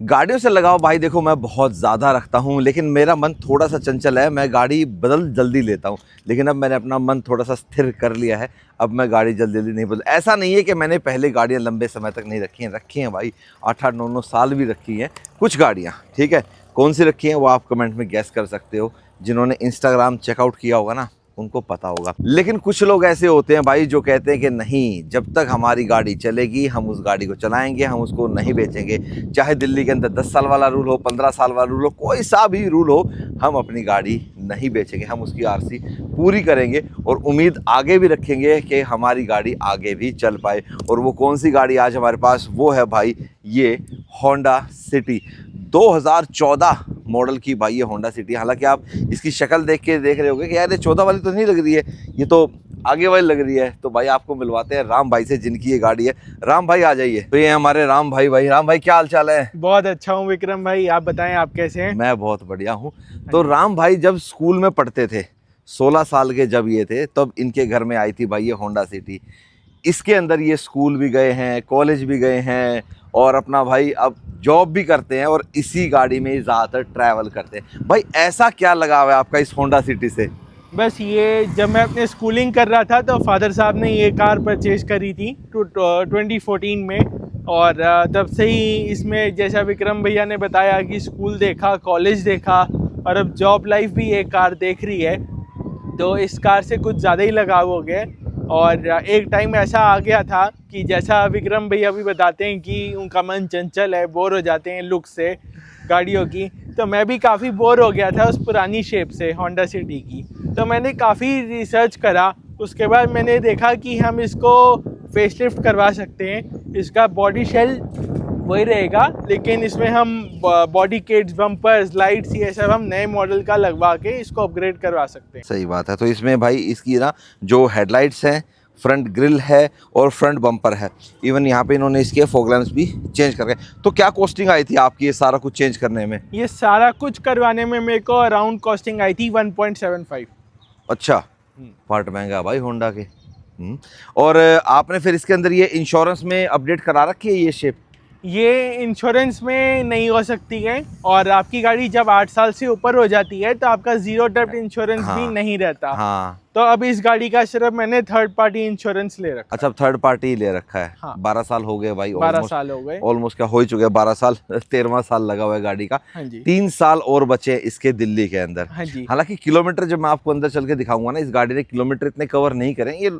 गाड़ियों से लगाव भाई देखो मैं बहुत ज़्यादा रखता हूँ, लेकिन मेरा मन थोड़ा सा चंचल है। मैं गाड़ी बदल जल्दी लेता हूँ, लेकिन अब मैंने अपना मन थोड़ा सा स्थिर कर लिया है। अब मैं गाड़ी जल्दी जल्दी नहीं बदल। ऐसा नहीं है कि मैंने पहले गाड़ियाँ लंबे समय तक नहीं रखी हैं भाई, 8-8 9-9 साल भी रखी हैं कुछ गाड़ियाँ। ठीक है, कौन सी रखी हैं वो आप कमेंट में गैस कर सकते हो। जिन्होंने इंस्टाग्राम चेकआउट किया होगा ना उनको पता होगा। लेकिन कुछ लोग ऐसे होते हैं भाई जो कहते हैं कि नहीं, जब तक हमारी गाड़ी चलेगी हम उस गाड़ी को चलाएंगे, हम उसको नहीं बेचेंगे। चाहे दिल्ली के अंदर 10 साल वाला रूल हो, 15 साल वाला रूल हो, कोई सा भी रूल हो, हम अपनी गाड़ी नहीं बेचेंगे। हम उसकी आरसी पूरी करेंगे और उम्मीद आगे भी रखेंगे कि हमारी गाड़ी आगे भी चल पाए। और वो कौन सी गाड़ी आज हमारे पास, वो है भाई ये होंडा सिटी 2014 मॉडल की भाई ये होंडा सिटी। हालांकि आप इसकी शक्ल देख के देख रहे होगे कि यार ये 14 वाली तो नहीं लग रही है, ये तो आगे वाली लग रही है। तो भाई आपको मिलवाते हैं राम भाई से जिनकी ये गाड़ी है। राम भाई आ जाइए। तो ये हमारे राम भाई। राम भाई क्या हाल चाल है? बहुत अच्छा हूँ विक्रम भाई, आप बताएं आप कैसे हैं? मैं बहुत बढ़िया हूँ। तो राम भाई जब स्कूल में पढ़ते थे, 16 साल के जब ये थे, तब इनके घर में आई थी भाई ये होंडा सिटी। इसके अंदर ये स्कूल भी गए हैं, कॉलेज भी गए हैं और अपना भाई अब जॉब भी करते हैं और इसी गाड़ी में ही ज़्यादातर ट्रैवल करते हैं। भाई ऐसा क्या लगा हुआ है आपका इस होंडा सिटी से? बस ये जब मैं अपने स्कूलिंग कर रहा था तो फादर साहब ने ये कार परचेज करी थी 2014 में। और तब से ही इसमें, जैसा विक्रम भैया ने बताया कि स्कूल देखा, कॉलेज देखा और अब जॉब लाइफ भी ये कार देख रही है, तो इस कार से कुछ ज़्यादा ही लगाव हो गया। और एक टाइम ऐसा आ गया था कि जैसा विक्रम भैया भी बताते हैं कि उनका मन चंचल है, बोर हो जाते हैं लुक से गाड़ियों की, तो मैं भी काफ़ी बोर हो गया था उस पुरानी शेप से होंडा सिटी की। तो मैंने काफ़ी रिसर्च करा, उसके बाद मैंने देखा कि हम इसको फेसलिफ्ट करवा सकते हैं। इसका बॉडी शेल वही रहेगा, लेकिन इसमें हम बॉडी किट्स, बम्पर्स, लाइट्स, ये सब हम नए मॉडल का लगवा के इसको अपग्रेड करवा सकते हैं। सही बात है। तो इसमें भाई इसकी ना जो हेडलाइट्स हैं, फ्रंट ग्रिल है और फ्रंट बम्पर है, इवन यहाँ पे इन्होंने इसके फॉग लैंप्स भी चेंज कर गए। तो क्या कॉस्टिंग आई थी आपकी ये सारा कुछ चेंज करने में? ये सारा कुछ करवाने में मेरे को अराउंड कॉस्टिंग आई थी 1.75। अच्छा, पार्ट महंगा भाई होंडा के। और आपने फिर इसके अंदर ये इंश्योरेंस में अपडेट करा रखी है ये शेप? ये इंश्योरेंस में नहीं हो सकती है, और आपकी गाड़ी जब 8 साल से ऊपर हो जाती है तो आपका जीरो डेप्थ इंश्योरेंस भी नहीं रहता। हाँ। तो अब इस गाड़ी का सिर्फ मैंने थर्ड पार्टी इंश्योरेंस ले रखा। अच्छा, थर्ड पार्टी ले रखा है। हाँ। 12 साल हो गए भाई, 12 साल हो गए ऑलमोस्ट। क्या हो ही चुके हैं 12 साल, 13वां साल लगा हुआ है गाड़ी का। हाँ जी। 3 साल और बचे इसके दिल्ली के अंदर। हाँ जी। हालांकि किलोमीटर जब मैं आपको अंदर चल के दिखाऊंगा ना, इस गाड़ी ने किलोमीटर इतने कवर नहीं करें। ये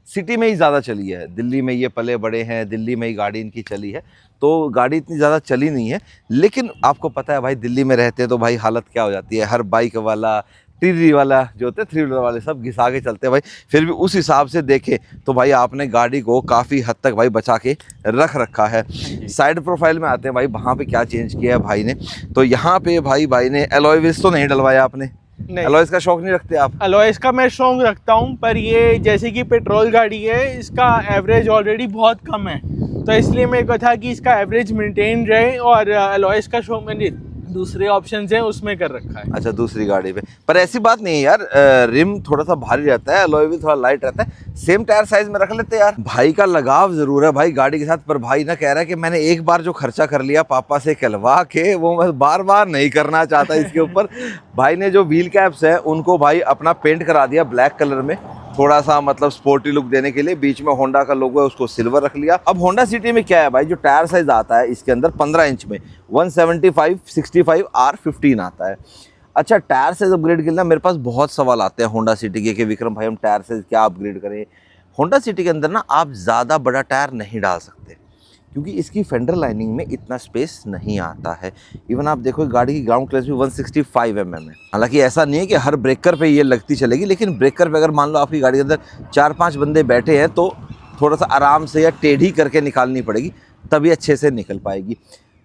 सिटी में ही ज़्यादा चली है, दिल्ली में ये पले बड़े हैं, दिल्ली में ही गाड़ी इनकी चली है, तो गाड़ी इतनी ज़्यादा चली नहीं है। लेकिन आपको पता है भाई दिल्ली में रहते हैं तो भाई हालत क्या हो जाती है। हर बाइक वाला, टीरी वाला जो होते हैं, 3 व्हीलर वाले, सब घिसा के चलते हैं भाई। फिर भी उस हिसाब से देखें तो भाई आपने गाड़ी को काफ़ी हद तक भाई बचा के रख रखा है। साइड प्रोफाइल में आते हैं भाई, वहाँ पे क्या चेंज किया है भाई ने। तो यहाँ पे भाई ने एलॉय व्हील्स तो नहीं डलवाया आपने? एलॉयज का शौक नहीं रखते आप? एलॉयज का मैं शौक रखता हूँ, पर ये जैसे कि पेट्रोल गाड़ी है, इसका एवरेज ऑलरेडी बहुत कम है, तो इसलिए मेरे को था कि इसका एवरेज मेंटेन रहे, और एलॉयज का शौक मैंने दूसरे ऑप्शन है उसमें कर रखा है। अच्छा, दूसरी गाड़ी पे। पर ऐसी बात नहीं है यार, रिम थोड़ा सा भारी रहता है, एलॉय व्हील थोड़ा लाइट रहता है, सेम टायर साइज में रख लेते यार। भाई का लगाव जरूर है भाई गाड़ी के साथ, पर भाई ना कह रहा है कि मैंने एक बार जो खर्चा कर लिया पापा से कहलवा के, वो मैं बार बार नहीं करना चाहता इसके ऊपर। भाई ने जो व्हील कैप्स है उनको भाई अपना पेंट करा दिया ब्लैक कलर में, थोड़ा सा मतलब स्पोर्टी लुक देने के लिए। बीच में होंडा का लोगो है, उसको सिल्वर रख लिया। अब होंडा सिटी में क्या है भाई, जो टायर साइज आता है इसके अंदर 15 इंच में 175/65 R15 आता है। अच्छा, टायर साइज अपग्रेड के लिए ना मेरे पास बहुत सवाल आते हैं होंडा सिटी के कि विक्रम भाई हम टायर साइज क्या अपग्रेड करें। होंडा सिटी के अंदर ना आप ज़्यादा बड़ा टायर नहीं डाल सकते, क्योंकि इसकी फेंडर लाइनिंग में इतना स्पेस नहीं आता है। इवन आप देखो गाड़ी की ग्राउंड क्लियरेंस भी 165 mm है। हालांकि ऐसा नहीं है कि हर ब्रेकर पे ये लगती चलेगी, लेकिन ब्रेकर पे अगर मान लो आपकी गाड़ी के अंदर 4-5 बंदे बैठे हैं तो थोड़ा सा आराम से या टेढ़ी करके निकालनी पड़ेगी, तभी अच्छे से निकल पाएगी।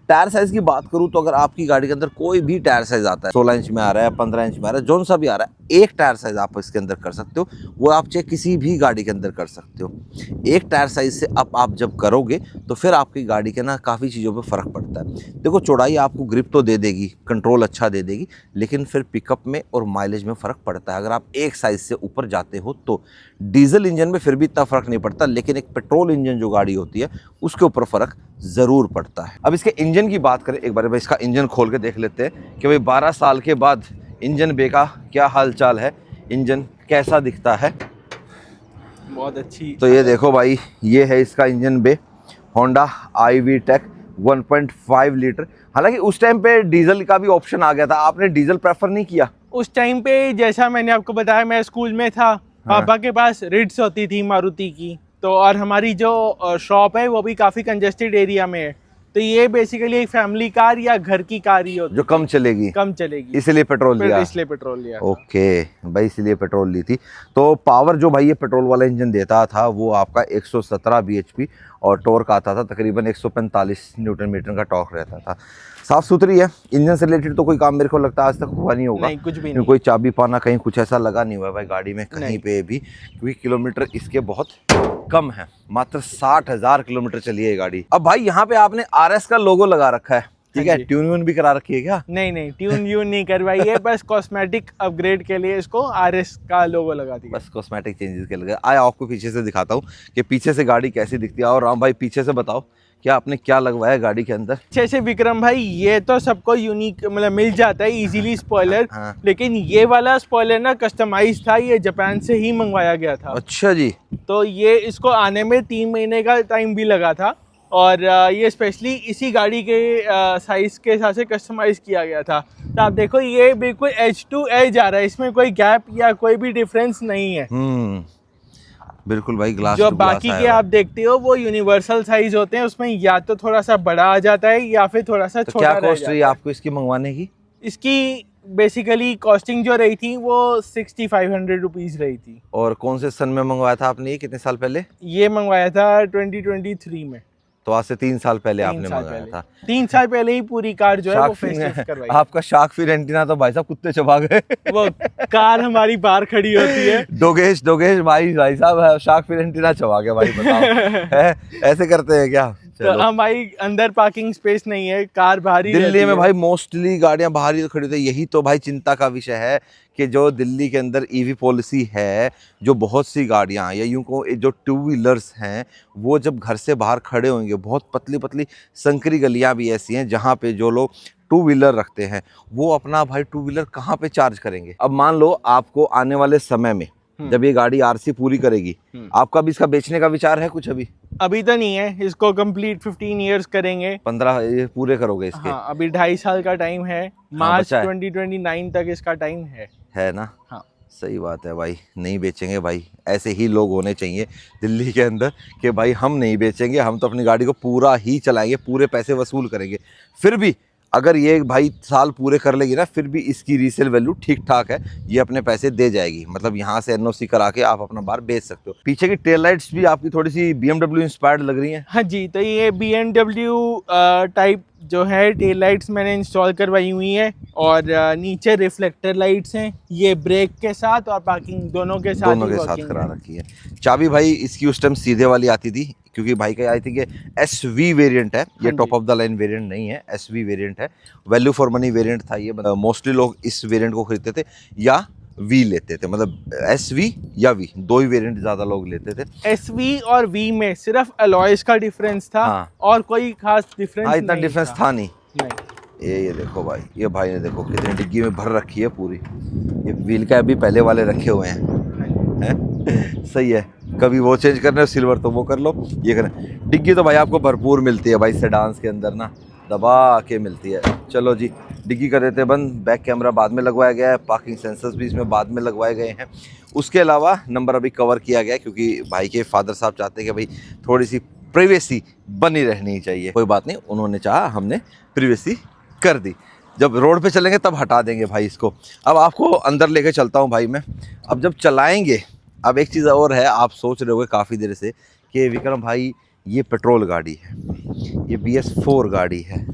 टायर साइज़ की बात करूँ तो अगर आपकी गाड़ी के अंदर कोई भी टायर साइज़ आता है, 16 इंच में आ रहा है, 15 इंच में आ रहा है, जौन सा भी आ रहा है, एक टायर साइज़ आप इसके अंदर कर सकते हो। वो आप चाहे किसी भी गाड़ी के अंदर कर सकते हो। एक टायर साइज़ से अब आप जब करोगे तो फिर आपकी गाड़ी के ना काफ़ी चीज़ों पे फ़र्क पड़ता है। देखो, चौड़ाई आपको ग्रिप तो दे देगी, कंट्रोल अच्छा दे देगी, लेकिन फिर पिकअप में और माइलेज में फ़र्क पड़ता है। अगर आप एक साइज़ से ऊपर जाते हो तो डीजल इंजन में फिर भी इतना फ़र्क नहीं पड़ता, लेकिन एक पेट्रोल इंजन जो गाड़ी होती है उसके ऊपर फ़र्क ज़रूर पड़ता है। अब इसके इंजन की बात करें एक बार भाई, इसका इंजन खोल के देख लेते हैं कि भाई 12 साल के बाद इंजन बे का क्या हाल चाल है, इंजन कैसा दिखता है। बहुत अच्छी। तो ये देखो भाई, ये है इसका इंजन बे, होंडा IV टेक 1.5 लीटर। हालांकि उस टाइम पे डीजल का भी ऑप्शन आ गया था, आपने डीजल प्रेफर नहीं किया? उस टाइम पे जैसा मैंने आपको बताया, मैं स्कूल में था, पापा के पास रिट्स होती थी मारुति की, तो और हमारी जो शॉप है वो भी काफ़ी कंजेस्टेड एरिया में है, तो ये बेसिकली एक फैमिली कार या घर की कार ही होती जो कम चलेगी, कम चलेगी, इसलिए पेट्रोल लिया। इसलिए पेट्रोल लिया। ओके भाई, इसलिए पेट्रोल ली थी। तो पावर जो भाई ये पेट्रोल वाला इंजन देता था वो आपका 117 bhp और टॉर्क आता था तकरीबन 145 न्यूटन मीटर का टॉर्क रहता था। साफ सुथरी है। इंजन से रिलेटेड तो कोई काम मेरे को लगता है आज तक हुआ नहीं होगा। नहीं, कुछ भी नहीं। कोई चाबी पाना कहीं कुछ ऐसा लगा नहीं हुआ है भाई गाड़ी में कहीं पे भी, क्योंकि किलोमीटर इसके बहुत कम है, मात्र 60,000 किलोमीटर चली है ये गाड़ी। अब भाई यहाँ पे आपने RS का लोगो लगा रखा है, ठीक है, ट्यून व्यून भी करा रखी है क्या? नहीं, ट्यून व्यून नहीं करवाई है, बस कॉस्मेटिक अपग्रेड के लिए इसको RS का लोगो लगा दिया। बस कॉस्मेटिक चेंजेस के लिए। आया आपको पीछे से दिखाता हूँ कि पीछे से गाड़ी कैसी दिखती है। और राम भाई पीछे से बताओ क्या आपने क्या लगवाया गाड़ी के अंदर? अच्छे से विक्रम भाई, ये तो सबको यूनिक मतलब मिल जाता है इजीली स्पॉइलर, हाँ। लेकिन ये वाला स्पॉइलर ना कस्टमाइज था, ये जापान से ही मंगवाया गया था। अच्छा जी। तो ये इसको आने में 3 महीने का टाइम भी लगा था, और ये स्पेशली इसी गाड़ी के साइज़ के हिसाब से कस्टमाइज़ किया गया था। तो आप देखो ये बिल्कुल एज टू एज आ रहा है, इसमें कोई गैप या कोई भी डिफरेंस नहीं है। बिल्कुल भाई, ग्लास जो टू ग्लास बाकी के आप देखते हो वो यूनिवर्सल साइज होते हैं, उसमें या तो थोड़ा सा बड़ा आ जाता है या फिर थोड़ा सा तो छोटा क्या रह कॉस्ट जाता रही है। आपको इसकी मंगवाने की? इसकी बेसिकली कॉस्टिंग जो रही थी वो 6500 रुपीज़ रही थी। और कौन से सन में मंगवाया था आपने, ये कितने साल पहले? ये मंगवाया था 2023 में। तो आज से 3 साल पहले आपने मंगाया था। 3 साल पहले ही पूरी कार जो है वो फेसलिफ्ट करवाई। आपका शार्क फिर एंटीना तो भाई साहब कुत्ते चबा गए। वो कार हमारी बाहर खड़ी होती है। डोगेश भाई साहब शार्क फिर एंटीना चबा गया भाई, बताओ है? ऐसे करते हैं क्या? तो हम भाई अंदर पार्किंग स्पेस नहीं है, कार बाहर ही दिल्ली में है। भाई मोस्टली गाड़ियां बाहर ही खड़ी होती है। यही तो भाई चिंता का विषय है कि जो दिल्ली के अंदर EV पॉलिसी है, जो बहुत सी गाड़ियां या यूं को जो 2 व्हीलर्स हैं वो जब घर से बाहर खड़े होंगे, बहुत पतली पतली संकरी गलियां भी ऐसी हैं जहां पे जो लोग 2 व्हीलर रखते हैं वो अपना भाई 2 व्हीलर कहाँ पे चार्ज करेंगे? अब मान लो आपको आने वाले समय में जब ये गाड़ी RC पूरी करेगी, आपका भी इसका बेचने का विचार है कुछ? अभी तो नहीं है, इसको कंप्लीट 15 इयर्स करेंगे। 15 ये पूरे करोगे इसके? हाँ, अभी 2.5 साल का टाइम है, मार्च 2029 तक इसका टाइम है ना? हाँ, सही बात है भाई, नहीं बेचेंगे भाई। ऐसे ही लोग होने चाहिए दिल्ली के अंदर कि भाई हम नहीं बेचेंगे, हम तो अपनी गाड़ी को पूरा ही चलाएंगे, पूरे पैसे वसूल करेंगे। फिर भी अगर ये भाई साल पूरे कर लेगी ना, फिर भी इसकी रीसेल वैल्यू ठीक ठाक है, ये अपने पैसे दे जाएगी। मतलब यहाँ से NOC करा के आप अपना बाहर बेच सकते हो। पीछे की टेल लाइट्स भी आपकी थोड़ी सी BMW इंस्पायर्ड लग रही हैं। हाँ जी, तो ये BMW टाइप जो है टेल लाइट्स मैंने इंस्टॉल करवाई हुई हैं, और नीचे रिफ्लेक्टर लाइट्स हैं, ये ब्रेक के साथ और पार्किंग दोनों के साथ करा रखी है। चाबी भाई इसकी उस टाइम सीधे वाली आती थी, क्योंकि भाई का आई थी कि SV वेरिएंट है, ये top of the line variant नहीं है, SV वेरिएंट है, वैल्यू फॉर मनी वेरिएंट था ये। मोस्टली लोग इस वेरिएंट को खरीदते थे या V लेते थे, मतलब SV या V, 2 ही वेरिएंट ज्यादा लोग लेते थे। SV और V में सिर्फ अलॉयज का डिफरेंस था। हाँ। और कोई खास डिफरेंस इतना डिफरेंस था नहीं। नहीं। ये देखो भाई, ये भाई ने देखो कितनी डिग्गी में भर रखी है पूरी। ये व्हील का अभी पहले वाले रखे हुए हैं। सही है, कभी वो चेंज करना है सिल्वर तो वो कर लो, ये करना। डिग्गी तो भाई आपको भरपूर मिलती है भाई सेडान्स के अंदर ना, दबा के मिलती है। चलो जी, डिग्गी कर देते बंद। बैक कैमरा बाद में लगवाया गया है, पार्किंग सेंसर्स भी इसमें बाद में लगवाए गए हैं। उसके अलावा नंबर अभी कवर किया गया है, क्योंकि भाई के फादर साहब चाहते हैं कि भाई थोड़ी सी प्राइवेसी बनी रहनी चाहिए। कोई बात नहीं, उन्होंने चाहा, हमने प्राइवेसी कर दी। जब रोड पे चलेंगे तब हटा देंगे भाई इसको। अब आपको अंदर लेके चलता हूँ भाई मैं। अब जब चलाएंगे, अब एक चीज़ और है, आप सोच रहे होगे काफ़ी देर से कि विक्रम भाई ये पेट्रोल गाड़ी है, ये BS4 गाड़ी है,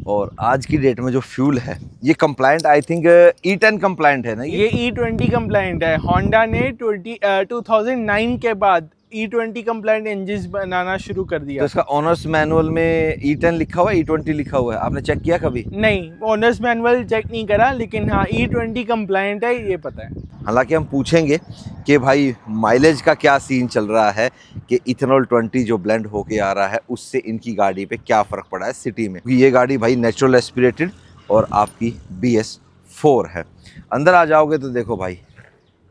और आज की डेट में जो फ्यूल है ये complaint, I think E10 complaint है ना? ये E20 कंप्लाइंट है। होंडा ने 2009 के बाद E20 कंप्लाइंट इंजन बनाना शुरू कर तो दिया। इसका ऑनर्स मैनुअल में E10 लिखा हुआ है, E20 लिखा हुआ है, आपने चेक किया कभी? नहीं, ओनर्स मैनुअल चेक नहीं करा, लेकिन हाँ E20 कंप्लाइंट है ये पता है। हालांकि हम पूछेंगे कि भाई माइलेज का क्या सीन चल रहा है, कि इथेनॉल 20 जो ब्लेंड होके आ रहा है उससे इनकी गाड़ी पे क्या फ़र्क पड़ा है सिटी में, क्योंकि ये गाड़ी भाई नेचुरल एस्पिरेटेड और आपकी BS4 है। अंदर आ जाओगे तो देखो भाई,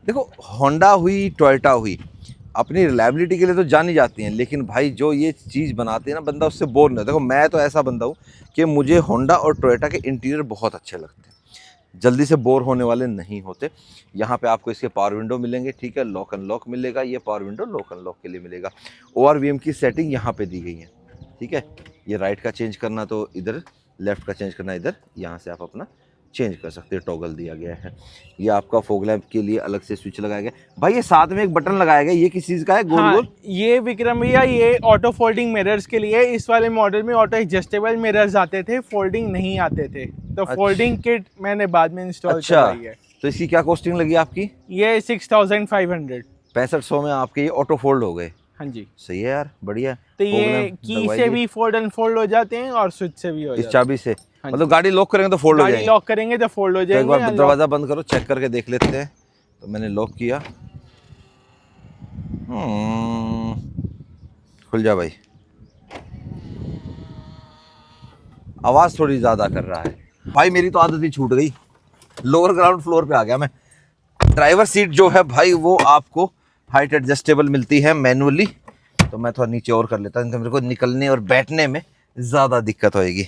देखो होंडा हुई, टोयोटा हुई, अपनी रिलायबिलिटी के लिए तो जानी जाती हैं, लेकिन भाई जो ये चीज़ बनाते हैं ना, बंदा उससे बोर नहीं होता। देखो मैं तो ऐसा बंदा हूँ कि मुझे होंडा और टोयोटा के इंटीरियर बहुत अच्छे लगते हैं, जल्दी से बोर होने वाले नहीं होते। यहाँ पे आपको इसके पावर विंडो मिलेंगे, ठीक है, लॉक अनलॉक मिलेगा, ये पावर विंडो लॉक अनलॉक के लिए मिलेगा। ORVM की सेटिंग यहाँ पे दी गई है, ठीक है। ये राइट का चेंज करना तो इधर, लेफ्ट का चेंज करना इधर, यहाँ से आप अपना चेंज कर सकते हैं, टॉगल दिया गया है। ये आपका फॉग लैंप के लिए अलग से स्विच लगाया गया भाई। ये साथ में एक बटन लगाया गया, ये किस चीज़ का है? गोल हाँ, गोल। ये विक्रम भैया ये ऑटो फोल्डिंग मिरर्स के लिए। इस वाले मॉडल में ऑटो एडजस्टेबल मिरर्स आते थे, फोल्डिंग नहीं आते थे, तो अच्छा। फोल्डिंग किट मैंने बाद में इंस्टॉल अच्छा, करवाई है। तो इसकी क्या कॉस्टिंग लगी आपकी? ये 6500। 6500 में आपके ये ऑटो फोल्ड हो गए। हाँ जी। सही है यार, बढ़िया। तो Fog ये lamp की लगवाइए। से भी फोल्ड अनफोल्ड हो जाते हैं और स्विच से भी हो इस जाते चाबी से, हाँ मतलब गाड़ी लॉक करेंगे तो फोल्ड हो गाड़ी जाएगी। लॉक करेंगे तो फोल्ड हो तो एक बार जाएंगे। दरवाजा बंद करो, चेक करके देख लेते हैं। तो मैंने लॉक किया, खुल जा भाई। आवाज थोड़ी ज्यादा कर रहा है भाई, मेरी तो आदत ही छूट गई, लोअर ग्राउंड फ्लोर पे आ गया मैं। ड्राइवर सीट जो है भाई वो आपको हाइट एडजस्टेबल मिलती है मैनुअली। तो मैं थोड़ा नीचे और कर लेता हूँ, तो मेरे को निकलने और बैठने में ज्यादा दिक्कत होएगी।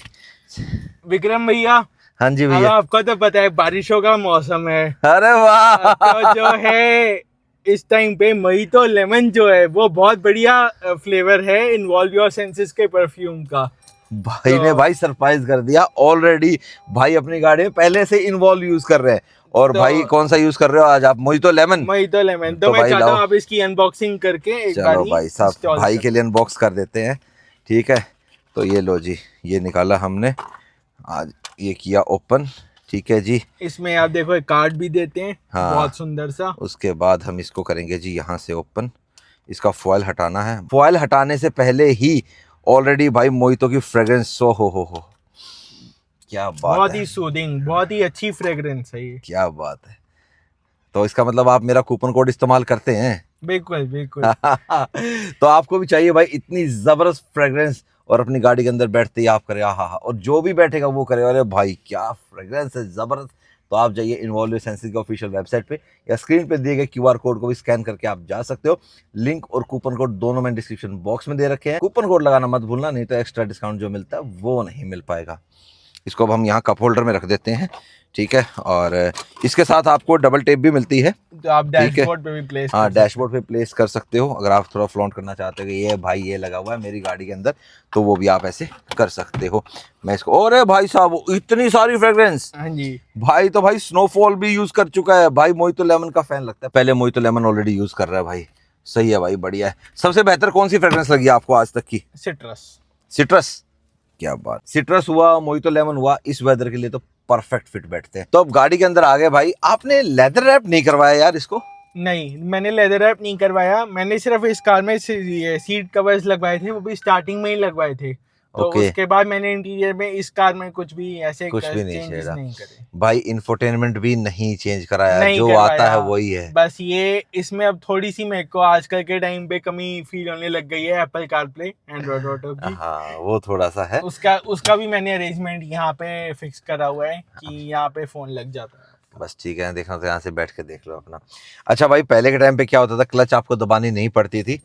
विक्रम भैया, हाँ जी अब भैया। आपको तो पता है बारिशों का मौसम है, अरे वाह, तो जो है इस टाइम पे मोहितो लेमन जो है वो बहुत बढ़िया फ्लेवर है इन्वॉल्व योर सेंसेस के परफ्यूम का। भाई ने भाई सरप्राइज कर दिया ऑलरेडी। भाई अपनी गाड़ी में पहले से इन्वॉल्व यूज कर रहे हैं। और तो भाई कौन सा यूज कर रहे हो आज आप? Mojito lemon. Mojito lemon. तो तो मैं भाई चाहता हूँ लाओ। आप इसकी अनबॉक्सिंग करके एक चलो बारी भाई साहब, install भाई कर। के लिए अनबॉक्स कर देते हैं, ठीक है। तो ये लो जी, ये निकाला हमने आज, ये किया ओपन, ठीक है जी। इसमें आप देखो एक कार्ड भी देते हैं, हाँ। बहुत सुंदर सा। उसके बाद हम इसको करेंगे जी यहाँ से ओपन। इसका फॉयल हटाना है। फॉयल हटाने से पहले ही ऑलरेडी भाई मोहितो की फ्रेग्रेंस सो हो, क्या बात बहुत है, ही सूदिंग, बहुत ही अच्छी फ्रेग्रेंस है ये। क्या बात है। तो इसका मतलब आप मेरा कूपन कोड इस्तेमाल करते हैं? बिल्कुल बिल्कुल। तो आपको भी चाहिए भाई इतनी जबरदस्त फ्रेग्रेंस, और अपनी गाड़ी के अंदर बैठते ही आप करे आहा हा, और जो भी बैठेगा वो करे अरे भाई क्या फ्रेग्रेंस है, जबरदस्त। तो आप जाइए इन्वॉल्व सेंसेस की ऑफिशियल वेबसाइट पे, या स्क्रीन पे दिए गए QR कोड को भी स्कैन करके आप जा सकते हो। लिंक और कूपन कोड दोनों मैंने डिस्क्रिप्शन बॉक्स में दे रखे हैं। कूपन कोड लगाना मत भूलना, नहीं तो एक्स्ट्रा डिस्काउंट जो मिलता है वो नहीं मिल पाएगा। इसको अब हम यहाँ कप होल्डर में रख देते हैं, ठीक है। और इसके साथ आपको डबल टेप भी मिलती है, तो आप ठीक है। डैशबोर्ड पे भी प्लेस हाँ, डैशबोर्ड पे प्लेस कर सकते हो। अगर आप थोड़ा फ्लॉन्ट करना चाहते हो कि ये भाई ये लगा हुआ है मेरी गाड़ी के अंदर, तो वो भी आप ऐसे कर सकते हो। मैं इसको, अरे भाई साहब इतनी सारी फ्रेग्रेंस। हाँ जी। भाई तो भाई स्नोफॉल भी यूज कर चुका है भाई, मोहितो लेमन का फैन लगता है। पहले मोहितो लेमन ऑलरेडी यूज कर रहा है भाई, सही है भाई, बढ़िया है। सबसे बेहतर कौन सी फ्रेग्रेंस लगी आपको आज तक की? सिट्रस। सिट्रस, क्या बात। सिट्रस हुआ, मोहितो लेमन हुआ, इस वेदर के लिए तो परफेक्ट फिट बैठते हैं। तो अब गाड़ी के अंदर आ गए भाई। आपने लेदर रैप नहीं करवाया यार इसको? नहीं, मैंने लेदर रैप नहीं करवाया। मैंने सिर्फ इस कार में सीट कवर्स लगवाए थे, वो भी स्टार्टिंग में ही लगवाए थे। तो Okay. उसके बाद मैंने इंटीरियर में इस कार में कुछ भी ऐसे कुछ भी नहीं चेंजेस छेड़ा नहीं करे। भाई, इंफोटेनमेंट भी नहीं चेंज कराया, नहीं जो करवाया। आता है वही है। बस ये इसमें अब थोड़ी सी मेरे को आजकल के टाइम पे कमी फील होने लग गई है एप्पल कारप्ले एंड्रॉइड ऑटो की। हाँ, वो थोड़ा सा है। उसका भी मैंने अरेंजमेंट यहाँ पे फिक्स करा हुआ है कि यहाँ पे फोन लग जाता है। बस ठीक है, देखना तो यहाँ से बैठ के देख लो अपना। अच्छा भाई, पहले के टाइम पे क्या होता था, क्लच आपको दबानी नहीं पड़ती थी,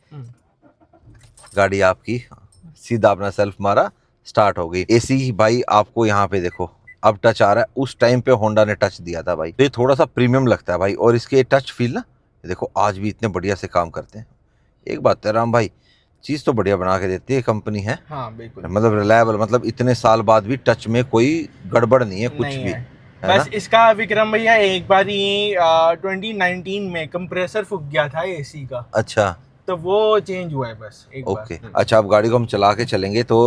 गाड़ी आपकी सीधा अपना सेल्फ मारा, स्टार्ट हो गई। एसी भाई आपको यहाँ पे देखो अब टच आ रहा है, उस टाइम पे होंडा ने टच दिया था भाई, तो ये थोड़ा सा प्रीमियम लगता है भाई। और इसके टच फील ना, देखो आज भी इतने बढ़िया से काम करते हैं। एक बात है राम भाई, चीज़ तो बढ़िया बना के देती है कंपनी है। हाँ बिल्कुल, मतलब रिलायबल, मतलब इतने साल बाद भी टच में कोई गड़बड़ नहीं है कुछ नहीं भी, है। है ना? बस इसका विक्रम भैया एक बार ही 2019 में कंप्रेसर फूक गया था एसी का, अच्छा, तो वो चेंज हुआ है बस एक ओके। बार। अच्छा, अब गाड़ी को हम चला के चलेंगे तो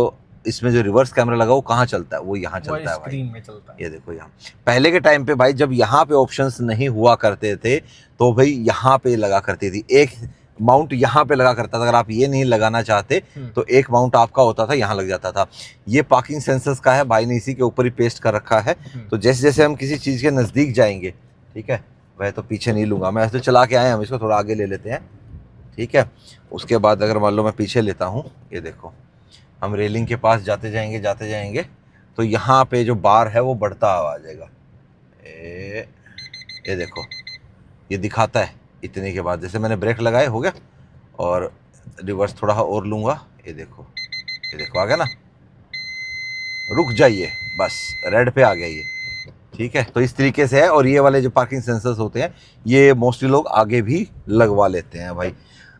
इसमें जो रिवर्स कैमरा लगा वो कहाँ चलता है? वो यहाँ वो चलता है भाई, स्क्रीन में चलता है। ये देखो यहाँ। पहले के टाइम पे भाई जब यहाँ पे ऑप्शंस नहीं हुआ करते थे तो भाई यहाँ पे लगा करती थी। एक माउंट यहाँ पे लगा करता था। अगर आप ये नहीं लगाना चाहते तो एक माउंट आपका होता था, यहाँ लग जाता था। ये पार्किंग सेंसर्स का है, भाई ने इसी के ऊपर ही पेस्ट कर रखा है। तो जैसे जैसे हम किसी चीज़ के नज़दीक जाएंगे, ठीक है, वह तो पीछे नहीं लूँगा मैं, ऐसे तो चला के आए, हम इसको थोड़ा आगे ले लेते हैं, ठीक है। उसके बाद अगर मान लो मैं पीछे लेता हूँ, ये देखो हम रेलिंग के पास जाते जाएंगे तो यहाँ पे जो बार है वो बढ़ता हुआ आ जाएगा। ये देखो ये दिखाता है इतने के बाद, जैसे मैंने ब्रेक लगाए हो गया, और रिवर्स थोड़ा और लूँगा, ये देखो आ गया ना, रुक जाइए, बस रेड पे आ गया ये, ठीक है। तो इस तरीके से है। और ये वाले जो पार्किंग सेंसर्स होते हैं ये मोस्टली लोग आगे भी लगवा लेते हैं भाई।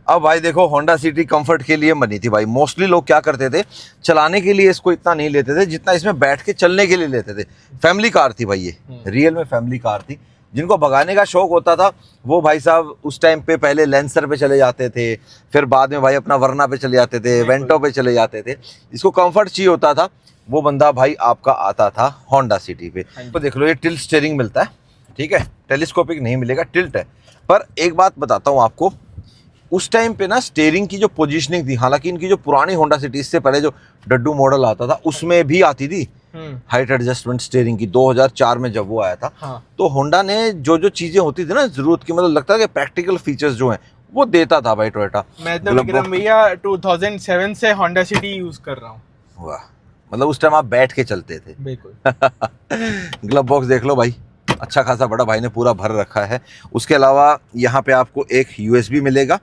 अब भाई देखो होंडा सिटी कंफर्ट के लिए बनी थी भाई। मोस्टली लोग क्या करते थे, चलाने के लिए इसको इतना नहीं लेते थे जितना इसमें बैठ के चलने के लिए लेते थे। फैमिली कार थी भाई ये, रियल में फैमिली कार थी। जिनको भगाने का शौक होता था वो भाई साहब उस टाइम पे पहले लेंसर पे चले जाते थे, फिर बाद में भाई अपना वरना पे चले जाते थे, वेंटो पे चले जाते थे। इसको कंफर्ट चाहिए होता था, वो बंदा भाई आपका आता था होंडा सिटी पे। तो देख लो ये टिल्ट स्टीयरिंग मिलता है, ठीक है, टेलीस्कोपिक नहीं मिलेगा, टिल्ट है। पर एक बात बताता हूँ आपको, उस टाइम पे ना स्टीयरिंग की जो पोजीशनिंग थी, हालांकि इनकी जो पुरानी होंडा सिटी, इससे पहले जो डड्डू मॉडल आता था उसमें भी आती थी हाइट एडजस्टमेंट स्टीयरिंग की, 2004 में जब वो आया था। हाँ। तो होंडा ने जो जो चीजें होती थी ना जरूरत की, मतलब लगता है कि प्रैक्टिकल फीचर्स जो हैं वो देता था भाई टोयोटा। मैं तो विक्रम भैया 2007 से होंडा सिटी यूज कर रहा हूँ। वाह, मतलब उस टाइम आप बैठ के चलते थे। बिल्कुल। ग्लव बॉक्स देख लो भाई, अच्छा खासा बड़ा भाई ने पूरा भर रखा है। उसके अलावा यहाँ पे आपको एक USB मिलेगा,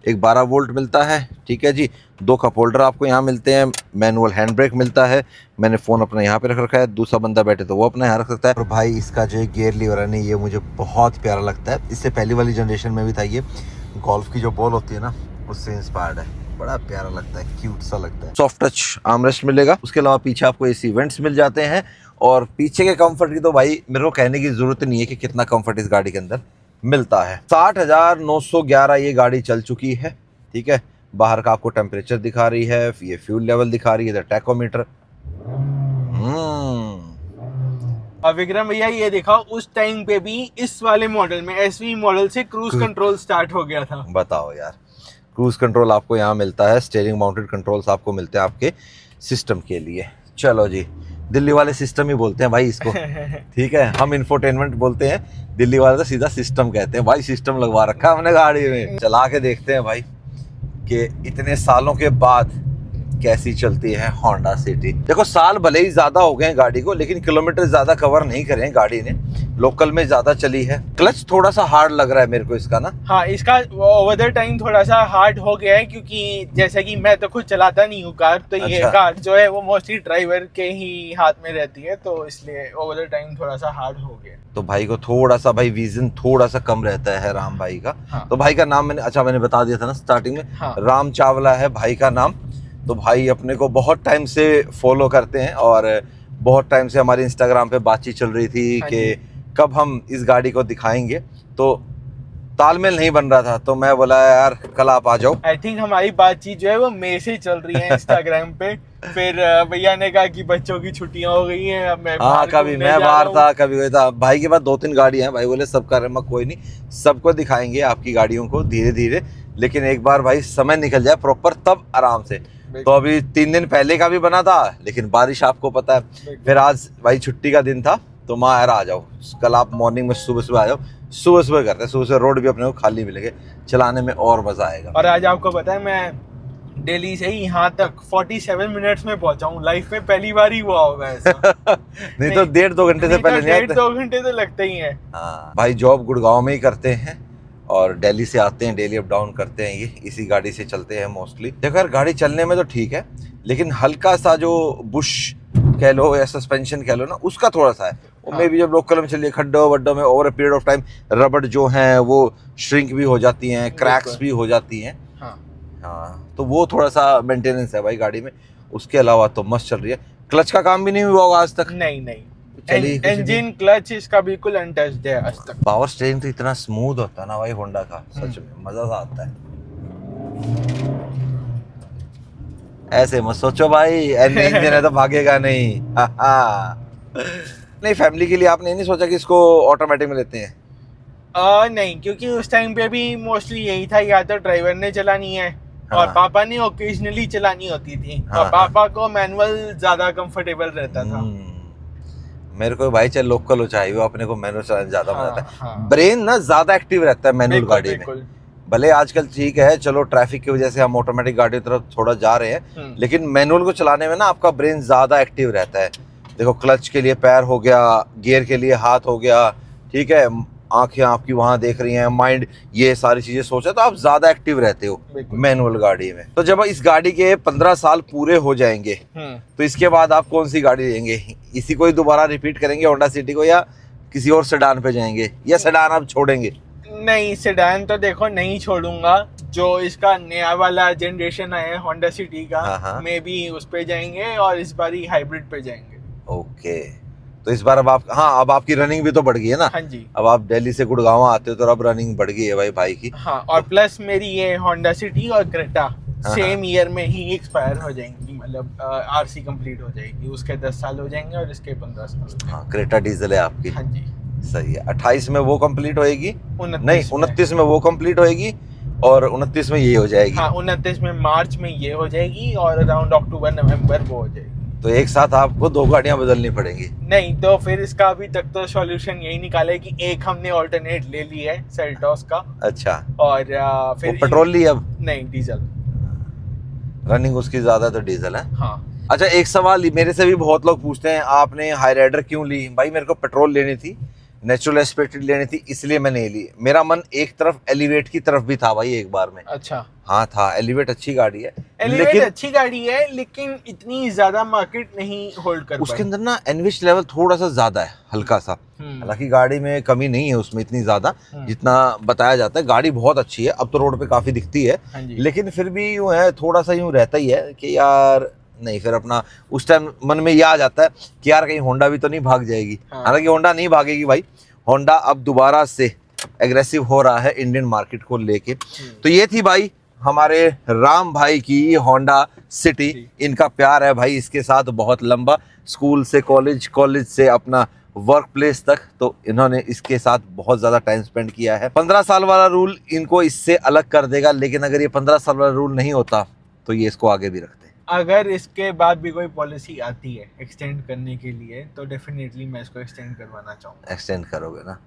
एक 12 वोल्ट मिलता है, ठीक है जी। 2 कप होल्डर आपको यहाँ मिलते हैं, मैनुअल हैंड ब्रेक मिलता है। मैंने फ़ोन अपना यहाँ पे रख रखा है, दूसरा बंदा बैठे तो वो अपना यहाँ रख सकता है। और भाई इसका जो गियर लीवर है ना, ये मुझे बहुत प्यारा लगता है। इससे पहली वाली जनरेशन में भी था ये, गोल्फ की जो बॉल होती है ना उससे इंस्पायर्ड है, बड़ा प्यारा लगता है, क्यूट सा लगता है। सॉफ्ट टच आर्मरेस्ट मिलेगा। उसके अलावा पीछे आपको AC वेंट्स मिल जाते हैं। और पीछे के कंफर्ट की तो भाई मेरे को कहने की जरूरत नहीं है कि कितना कंफर्ट इस गाड़ी के अंदर मिलता है। 60,911 ये गाड़ी चल चुकी है, ठीक है। बाहर का आपको टेम्परेचर दिखा रही है, ये फ्यूल लेवल दिखा रही है, टैकोमीटर। अब विक्रम भैया ये दिखाओ, उस टाइम पे भी इस वाले मॉडल में, SV मॉडल से क्रूज कंट्रोल स्टार्ट हो गया था। बताओ यार, क्रूज कंट्रोल आपको यहाँ मिलता है, स्टीयरिंग माउंटेड कंट्रोल्स आपको मिलते हैं आपके सिस्टम के लिए। चलो जी, दिल्ली वाले सिस्टम ही बोलते हैं भाई इसको, ठीक है। हम इंफोटेनमेंट बोलते हैं, दिल्ली वाले तो सीधा सिस्टम कहते हैं। भाई सिस्टम लगवा रखा है हमने गाड़ी में। चला के देखते हैं भाई कि इतने सालों के बाद कैसी चलती है होंडा सिटी। देखो साल भले ही ज्यादा हो गए हैं गाड़ी को, लेकिन किलोमीटर ज्यादा कवर नहीं करे हैं गाड़ी ने, लोकल में ज्यादा चली है। क्लच थोड़ा सा हार्ड लग रहा है मेरे को इसका ना। हाँ, इसका ओवर द टाइम थोड़ा सा हार्ड हो गया है, क्योंकि जैसे कि मैं तो खुद चलाता नहीं हूँ कार, तो ये कार जो है वो मोस्टली ड्राइवर के ही हाथ में रहती है, तो इसलिए ओवर द टाइम थोड़ा सा हार्ड हो गया। तो भाई को थोड़ा सा भाई विजन थोड़ा सा कम रहता है राम भाई का। हाँ। तो भाई का नाम मैंने बता दिया था ना स्टार्टिंग में। हाँ। राम चावला है भाई का नाम। तो भाई अपने को बहुत टाइम से फॉलो करते हैं और बहुत टाइम से हमारी इंस्टाग्राम पे बातचीत चल रही थी कि कब हम इस गाड़ी को दिखाएंगे, तो तालमेल नहीं बन रहा था, तो मैं बोला यार कल आप आ जाओ। आई थिंक हमारी बातचीत जो है वो मई से चल रही है इंस्टाग्राम पे। फिर भैया ने कहा कि बच्चों की छुट्टियां हो गई हैं, अब मैं कभी मैं बाहर था, कभी वही था। भाई के पास 2-3 गाड़ियां हैं, भाई बोले सबका रेमा कोई नहीं, सबको दिखाएंगे आपकी गाड़ियों को धीरे धीरे, लेकिन एक बार भाई समय निकल जाए प्रॉपर तब आराम से। तो अभी 3 दिन पहले का भी बना था, लेकिन बारिश आपको पता है। फिर आज भाई छुट्टी का दिन था, तो माँ यार आ जाओ, कल आप मॉर्निंग में सुबह आ जाओ। सुबह करते हैं, सुबह रोड भी अपने को खाली मिलेंगे, चलाने में और मजा आएगा। और आज आपको पता है मैं दिल्ली से ही यहाँ तक 47 मिनट्स में पहुंचा हूँ। लाइफ में पहली बार ही हुआ होगा ऐसा। नहीं तो 1.5-2 घंटे से पहले नहीं, 1.5-2 घंटे तो लगते ही है। हाँ भाई, जॉब गुड़गांव में ही करते हैं और दिल्ली से आते हैं, डेली अप डाउन करते हैं, ये इसी गाड़ी से चलते हैं मोस्टली। देखो यार गाड़ी चलने में तो ठीक है, लेकिन हल्का सा जो बुश कह लो या सस्पेंशन कह लो ना, उसका थोड़ा सा है। हाँ। में भी जब लोकल में चलिए खड्डों वड्डों में over a period of time रबड़ जो है वो श्रिंक भी हो जाती हैं, क्रैक्स भी हो जाती हैं। हाँ, तो वो थोड़ा सा मेंटेनेंस है भाई गाड़ी में। उसके अलावा तो मस्त चल रही है। क्लच का काम भी नहीं हुआ होगा आज तक? नहीं, इंजन क्लच इसका बिल्कुल अनटच्ड है आज तक। पावर स्टीयरिंग तो इतना स्मूथ होता है ना भाई होंडा का, सच में मजा सा आता है। ऐसे मत सोचो भाई, इंजन है तो भागेगा नहीं। नहीं, फैमिली के लिए आपने नहीं सोचा कि इसको ऑटोमेटिक में लेते हैं? नहीं, क्योंकि उस टाइम पे भी मोस्टली यही था, या तो ड्राइवर ने चलानी है और हाँ। पापा ने ओकेजनली चलानी होती थी। हाँ, और पापा को मैनुअल ज्यादा कंफर्टेबल रहता था। मेरे को भाई चाहे लोकल हो चाहे वो, अपने को मैनुअल चलाना ज्यादा मजा आता है। हाँ। ब्रेन ना ज्यादा एक्टिव रहता है मैनुअल बिल्कुल, गाड़ी में। बिल्कुल। भले आजकल ठीक है, चलो ट्रैफिक की वजह से हम ऑटोमेटिक गाड़ी की तरफ थोड़ा जा रहे हैं, लेकिन मैनुअल को चलाने में ना आपका ब्रेन ज्यादा एक्टिव रहता है। देखो, क्लच के लिए पैर हो गया, गियर के लिए हाथ हो गया, ठीक है, आंखें आपकी वहां देख रही हैं, माइंड ये सारी चीजें सोचा, तो आप ज्यादा एक्टिव रहते हो मैनुअल गाड़ी में। तो जब इस गाड़ी के 15 साल पूरे हो जाएंगे तो इसके बाद आप कौन सी गाड़ी लेंगे? इसी को ही दोबारा रिपीट करेंगे, होंडा सिटी को, या किसी और सेडान पे जाएंगे, या सेडान आप छोड़ेंगे? नहीं, सेडान तो देखो नहीं छोड़ूंगा। जो इसका नया वाला जनरेशन आया है होंडा सिटी का, हाँ। मे भी उस पे जाएंगे और इस बार ही हाइब्रिड पे जाएंगे। ओके, तो इस बार अब आप, हाँ, अब आपकी रनिंग भी तो बढ़ गई है ना। हाँ जी। अब आप दिल्ली से गुड़गांव आते हो तो अब रनिंग बढ़ गई है भाई की। हाँ, और प्लस मेरी ये होंडा सिटी और क्रेटा सेम ईयर में ही एक्सपायर हो जाएंगी, मतलब आरसी कंप्लीट हो जाएगी। उसके 10 साल हो जाएंगे और इसके 15 साल। हाँ, क्रेटा डीजल है आपकी। हाँ जी, सही है। 28 में वो कंप्लीट होएगी, 29 नहीं 29 में वो कंप्लीट होएगी और 29 में ये हो जाएगी। हाँ, 29 में मार्च में ये हो जाएगी और अराउंड अक्टूबर नवंबर वो हो जाएगी। तो एक साथ आपको 2 गाड़ियां बदलनी पड़ेंगी। नहीं, तो फिर इसका अभी तक तो सॉल्यूशन यही निकाला है कि एक हमने ऑल्टरनेट ले ली है सेल्टॉस का। अच्छा, और फिर पेट्रोल ली अब? नहीं, डीजल। रनिंग उसकी ज्यादा तो डीजल है। हाँ। अच्छा, एक सवाल मेरे से भी बहुत लोग पूछते हैं, आपने हाई राइडर क्यों ली? भाई मेरे को पेट्रोल लेनी थी, नेचुरल एस्पेक्टेड लेनी थी, इसलिए मैंने ली। मेरा मन एक तरफ एलिवेट की तरफ भी था भाई एक बार में। अच्छा। हाँ था, एलिवेट अच्छी गाड़ी है, एलिवेट अच्छी गाड़ी है, लेकिन इतनी ज्यादा मार्केट नहीं होल्ड कर उसके अंदर ना एनविच लेवल थोड़ा सा ज्यादा है, हल्का सा। हालांकि गाड़ी में कमी नहीं है उसमें इतनी ज्यादा जितना बताया जाता है। गाड़ी बहुत अच्छी है, अब तो रोड पे काफी दिखती है, लेकिन फिर भी यूं है, थोड़ा सा यूं रहता ही है कि यार नहीं, फिर अपना उस टाइम मन में ये आ जाता है कि यार कहीं होंडा भी तो नहीं भाग जाएगी। हालांकि होंडा नहीं भागेगी भाई, होंडा अब दोबारा से एग्रेसिव हो रहा है इंडियन मार्केट को लेके। तो ये थी भाई हमारे राम भाई की होंडा सिटी। इनका प्यार है भाई इसके साथ बहुत लंबा, स्कूल से कॉलेज, कॉलेज से अपना वर्क प्लेस तक, तो इन्होंने इसके साथ बहुत ज़्यादा टाइम स्पेंड किया है। 15 साल वाला रूल इनको इससे अलग कर देगा, लेकिन अगर ये 15 साल वाला रूल नहीं होता तो ये इसको आगे भी रखते। अगर इसके बाद भी कोई पॉलिसी आती है एक्सटेंड करने के लिए तो डेफिनेटली मैं इसको एक्सटेंड करवाना चाहूँगा। एक्सटेंड करोगे ना?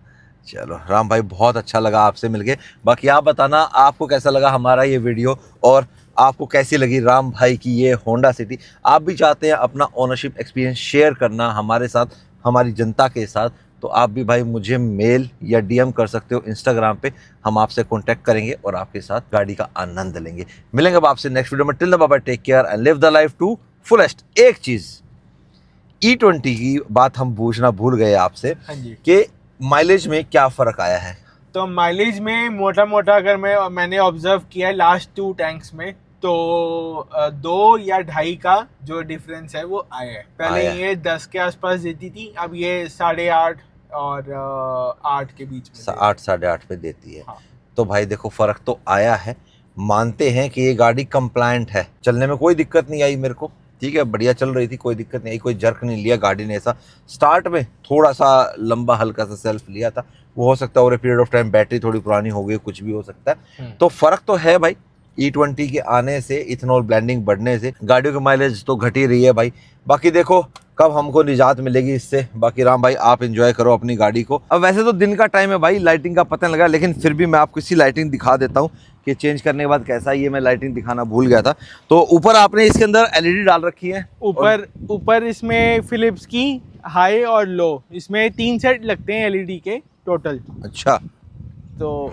चलो राम भाई, बहुत अच्छा लगा आपसे मिलके। बाकी आप बताना आपको कैसा लगा हमारा ये वीडियो, और आपको कैसी लगी राम भाई की ये होंडा सिटी। आप भी चाहते हैं अपना ओनरशिप एक्सपीरियंस शेयर करना हमारे साथ, हमारी जनता के साथ, तो आप भी भाई मुझे मेल या डीएम कर सकते हो इंस्टाग्राम पे। हम आपसे कांटेक्ट करेंगे और आपके साथ गाड़ी का आनंद लेंगे। मिलेंगे अब आपसे नेक्स्ट वीडियो में। Till the bye bye, take care and live the life to fullest. एक चीज़ E20 की बात हम पूछना भूल गए आपसे कि माइलेज में क्या फ़र्क आया है? तो माइलेज में मोटा मोटा अगर मैंने ऑब्जर्व किया है लास्ट 2 टैंक्स में, तो 2 या 2.5 का जो डिफरेंस है वो आया है। पहले ये 10 के आसपास देती थी, अब ये 8.5 और 8 के बीच में 8 साढ़े 8 पे देती है। हाँ। तो भाई देखो फ़र्क तो आया है, मानते हैं कि ये गाड़ी कंप्लायंट है, चलने में कोई दिक्कत नहीं आई मेरे को, ठीक है, बढ़िया चल रही थी, कोई दिक्कत नहीं आई, कोई जर्क नहीं लिया गाड़ी ने। ऐसा स्टार्ट में थोड़ा सा लंबा हल्का सा सेल्फ लिया था, वो हो सकता है over a period of time battery थोड़ी पुरानी हो गई, कुछ भी हो सकता है। तो फ़र्क तो है भाई, E20 के आने से, इथेनॉल ब्लेंडिंग बढ़ने से गाड़ियों की माइलेज तो घट ही रही है भाई। बाकी देखो कब हमको निजात मिलेगी इससे। बाकी राम भाई आप एंजॉय करो अपनी गाड़ी को। अब वैसे तो दिन का टाइम है भाई, लाइटिंग का पता नहीं लगा, लेकिन फिर भी मैं आपको इसी लाइटिंग दिखा देता हूँ कि चेंज करने के बाद कैसा, ये मैं लाइटिंग दिखाना भूल गया था। तो ऊपर आपने इसके अंदर LED डाल रखी है, ऊपर इसमें फिलिप्स की हाई और लो, इसमें 3 सेट लगते हैं LED के टोटल। अच्छा, तो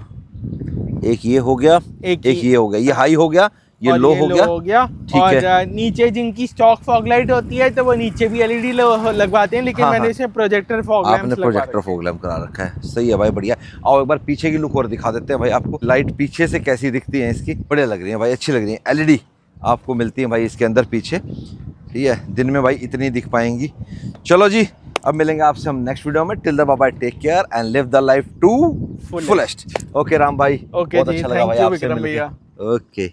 एक ये हो गया, एक ये हो गया, ये हाई हो गया, ये लो हो गया, ठीक और है। नीचे जिनकी स्टॉक फॉग लाइट होती है तो वो नीचे भी LED लगवाते हैं, लेकिन मैंने इसमें प्रोजेक्टर फॉग लैंप आपने प्रोजेक्टर फॉग लैंप करा रखा है। सही है भाई, बढ़िया। और एक बार पीछे की लुक और दिखा देते हैं भाई आपको, लाइट पीछे से कैसी दिखती है इसकी, बढ़िया लग रही है भाई, अच्छी लग रही है। LED आपको मिलती है भाई इसके अंदर पीछे, ठीक है, दिन में भाई इतनी दिख पाएंगी। चलो जी, अब मिलेंगे आपसे हम नेक्स्ट वीडियो में। Till the bye bye, take care and live the life to fullest. Okay Ram भाई, बहुत अच्छा लगा भाई आपसे मिलके। ओके।